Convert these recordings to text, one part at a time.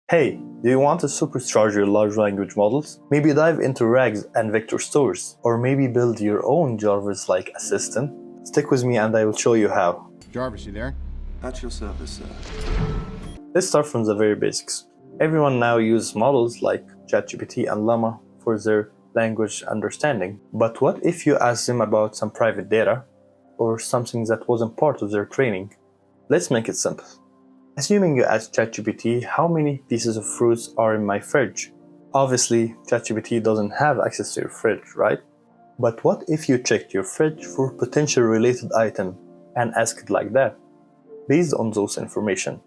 Hey, do you want to supercharge your large language models? Maybe dive into RAGs and vector stores, or maybe build your own Jarvis-like assistant? Stick with me and I will show you how. Jarvis, you there? At your service, sir. Let's start from the very basics. Everyone now uses models like ChatGPT and Llama for their language understanding. But what if you ask them about some private data, or something that wasn't part of their training? Let's make it simple. Assuming you ask ChatGPT how many pieces of fruits are in my fridge. Obviously, ChatGPT doesn't have access to your fridge, right? But what if you checked your fridge for potential related item and asked it like that? Based on those information,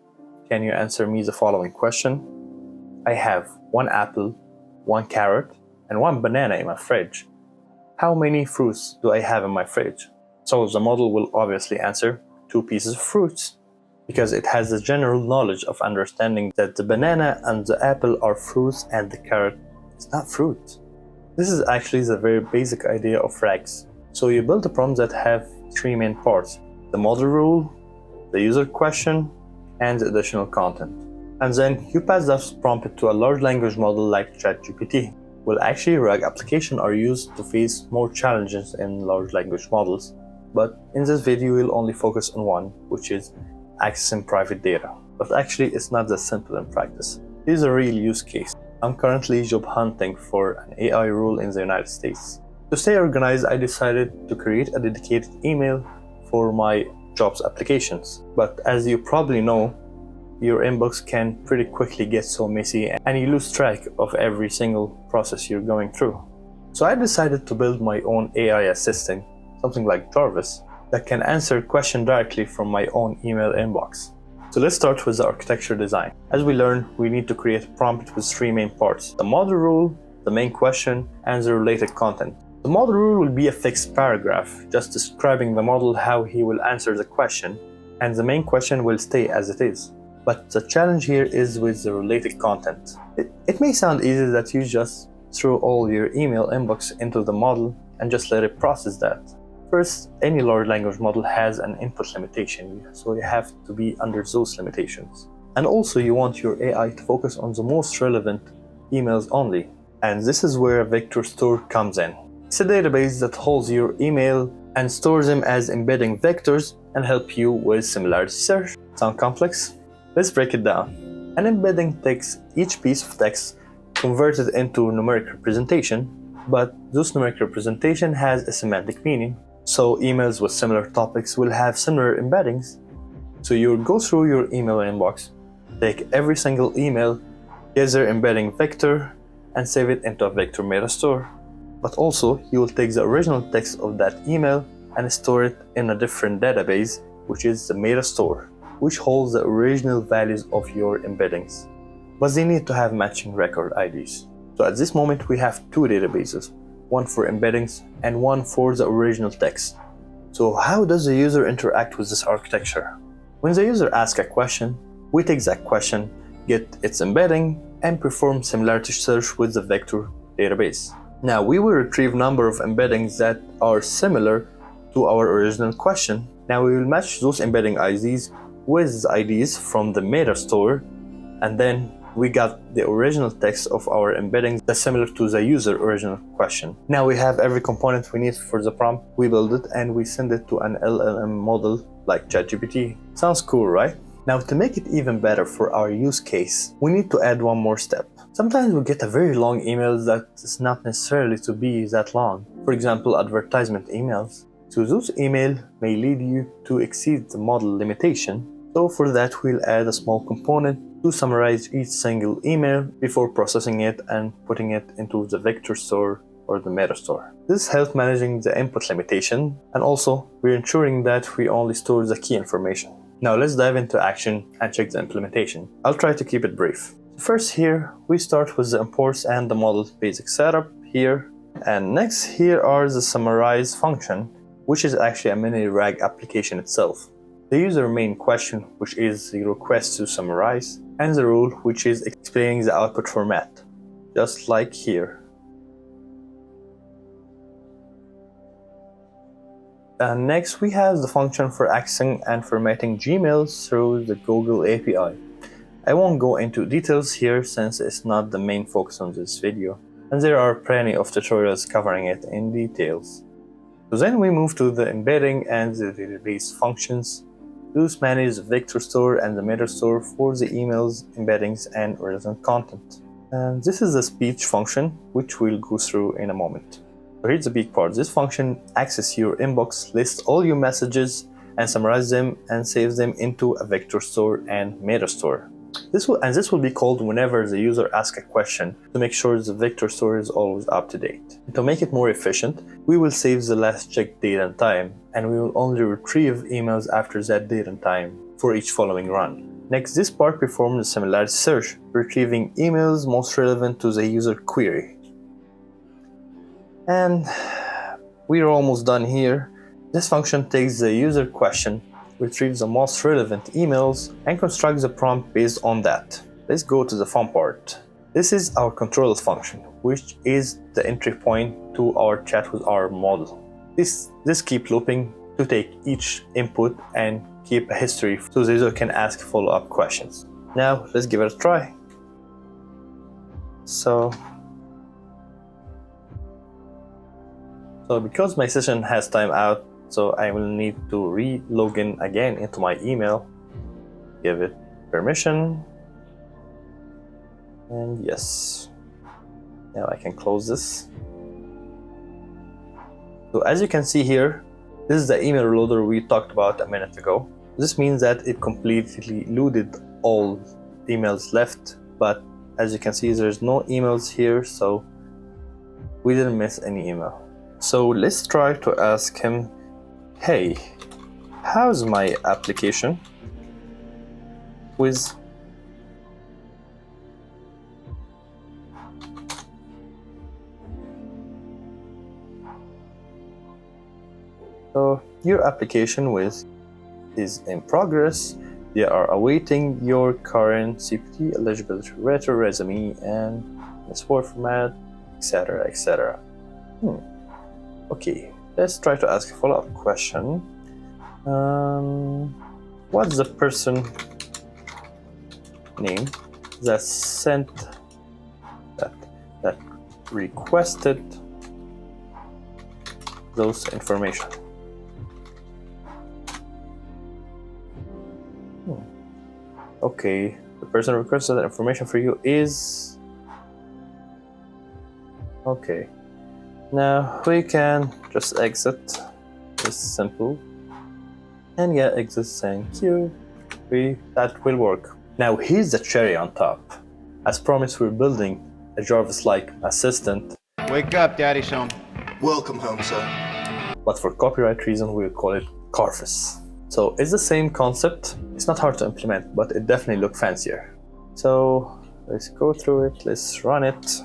can you answer me the following question? I have 1 apple, 1 carrot, and 1 banana in my fridge. How many fruits do I have in my fridge? So the model will obviously answer 2 pieces of fruits, because it has the general knowledge of understanding that the banana and the apple are fruits and the carrot is not fruit. This is actually the very basic idea of RAGs. So you build a prompt that have 3 main parts: the model rule, the user question, and the additional content. And then you pass that prompt to a large language model like ChatGPT. Well, actually RAG applications are used to face more challenges in large language models, but in this video we'll only focus on one, which is accessing private data. But actually it's not that simple in practice. Here's a real use case. I'm currently job hunting for an AI role in the United States. To stay organized, I decided to create a dedicated email for my jobs applications. But as you probably know, your inbox can pretty quickly get so messy and you lose track of every single process you're going through. So I decided to build my own AI assistant, something like Jarvis, that can answer questions directly from my own email inbox. So let's start with the architecture design. As we learned, we need to create a prompt with 3 main parts: the model rule, the main question, and the related content. The model rule will be a fixed paragraph, just describing the model how he will answer the question, and the main question will stay as it is. But the challenge here is with the related content. It may sound easy that you just throw all your email inbox into the model and just let it process that. First, any large language model has an input limitation, so you have to be under those limitations. And also you want your AI to focus on the most relevant emails only. And this is where a vector store comes in. It's a database that holds your email and stores them as embedding vectors and help you with similarity search. Sound complex? Let's break it down. An embedding takes each piece of text converted into numeric representation, but this numeric representation has a semantic meaning. So emails with similar topics will have similar embeddings. So you'll go through your email inbox, take every single email, get their embedding vector, and save it into a vector meta store. But also, you will take the original text of that email and store it in a different database, which is the meta store, which holds the original values of your embeddings. But they need to have matching record IDs. So at this moment, we have 2 databases. One for embeddings and one for the original text. So how does the user interact with this architecture? When the user asks a question, we take that question, get its embedding, and perform similarity search with the vector database. Now we will retrieve number of embeddings that are similar to our original question. Now we will match those embedding IDs with the IDs from the meta store, and then we got the original text of our embeddings that's similar to the user original question. Now we have every component we need for the prompt. We build it and we send it to an LLM model like ChatGPT. Sounds cool, right? Now to make it even better for our use case, we need to add one more step. Sometimes we get a very long email that is not necessarily to be that long. For example, advertisement emails. So those emails may lead you to exceed the model limitation. So for that, we'll add a small component to summarize each single email before processing it and putting it into the vector store or the meta store. This helps managing the input limitation, and also we're ensuring that we only store the key information. Now let's dive into action and check the implementation. I'll try to keep it brief. First here, we start with the imports and the model's basic setup here. And next here are the summarize function, which is actually a mini RAG application itself. The user main question, which is the request to summarize, and the rule, which is explaining the output format, just like here. And next we have the function for accessing and formatting Gmail through the Google API. I won't go into details here since it's not the main focus on this video, and there are plenty of tutorials covering it in details. So then we move to the embedding and the release functions. Those manage the vector store and the meta store for the emails, embeddings, and relevant content. And this is the speech function, which we'll go through in a moment. So here's the big part. This function accesses your inbox, lists all your messages, and summarizes them and saves them into a vector store and meta store. This will be called whenever the user asks a question to make sure the vector store is always up to date. And to make it more efficient, we will save the last checked date and time, and we will only retrieve emails after that date and time for each following run. Next, this part performs a similarity search, retrieving emails most relevant to the user query. And we're almost done here. This function takes the user question, retrieves the most relevant emails, and constructs a prompt based on that. Let's go to the fun part. This is our control function, which is the entry point to our chat with our model. This keeps looping to take each input and keep a history so the user can ask follow-up questions. Now let's give it a try. So because my session has timeout, so I will need to re-login again into my email, give it permission, and yes. Now I can close this. So as you can see here, this is the email loader we talked about a minute ago. This means that it completely loaded all emails left, but as you can see, there's no emails here, so we didn't miss any email. So let's try to ask him, hey, how's my application with So your application with is in progress. They are awaiting your current CPT eligibility letter, resume, and S4 format, etc., etc. Okay, let's try to ask a follow-up question. What's the person name that sent that requested those information? Okay, the person who requested that information for you is... Okay, now we can just exit. It's simple. And yeah, exit, thank you. That will work. Now here's the cherry on top. As promised, we're building a JARVIS-like assistant. Wake up, Daddy's home. Welcome home, son. But for copyright reasons, we'll call it KARVIS. So it's the same concept. It's not hard to implement, but it definitely looks fancier. So let's go through it. Let's run it.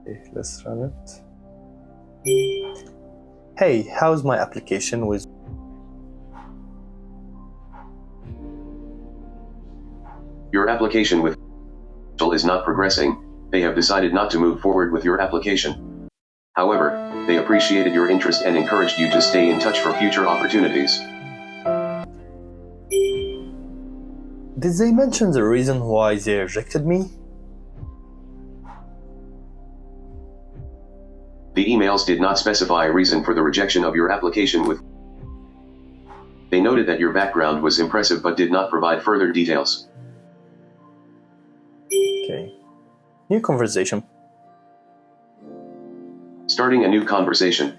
Okay, let's run it. Hey, how's my application with... Your application with is not progressing. They have decided not to move forward with your application. However, they appreciated your interest and encouraged you to stay in touch for future opportunities. Did they mention the reason why they rejected me? The emails did not specify a reason for the rejection of your application with. They noted that your background was impressive but did not provide further details. Okay. New conversation. Starting a new conversation.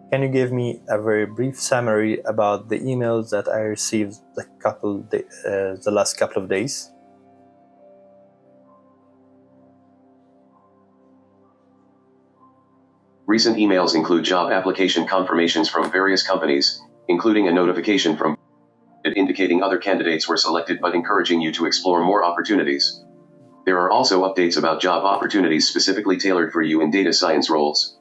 Can you give me a very brief summary about the emails that I received the last couple of days? Recent emails include job application confirmations from various companies, including a notification from indicating other candidates were selected but encouraging you to explore more opportunities. There are also updates about job opportunities specifically tailored for you in data science roles.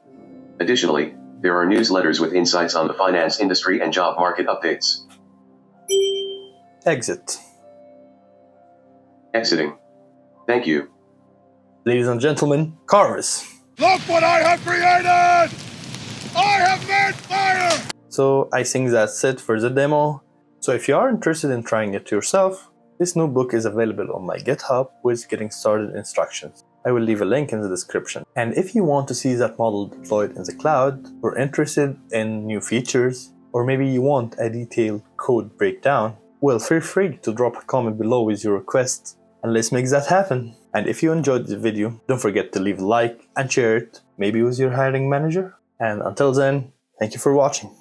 Additionally, there are newsletters with insights on the finance industry and job market updates. Exit. Exiting. Thank you. Ladies and gentlemen, KARVIS. Look what I have created! I have made fire! So I think that's it for the demo. So if you are interested in trying it yourself, this new book is available on my GitHub with getting started instructions. I will leave a link in the description. And if you want to see that model deployed in the cloud, or interested in new features, or maybe you want a detailed code breakdown, well, feel free to drop a comment below with your request, and let's make that happen. And if you enjoyed the video, don't forget to leave a like and share it, maybe with your hiring manager. And until then, thank you for watching.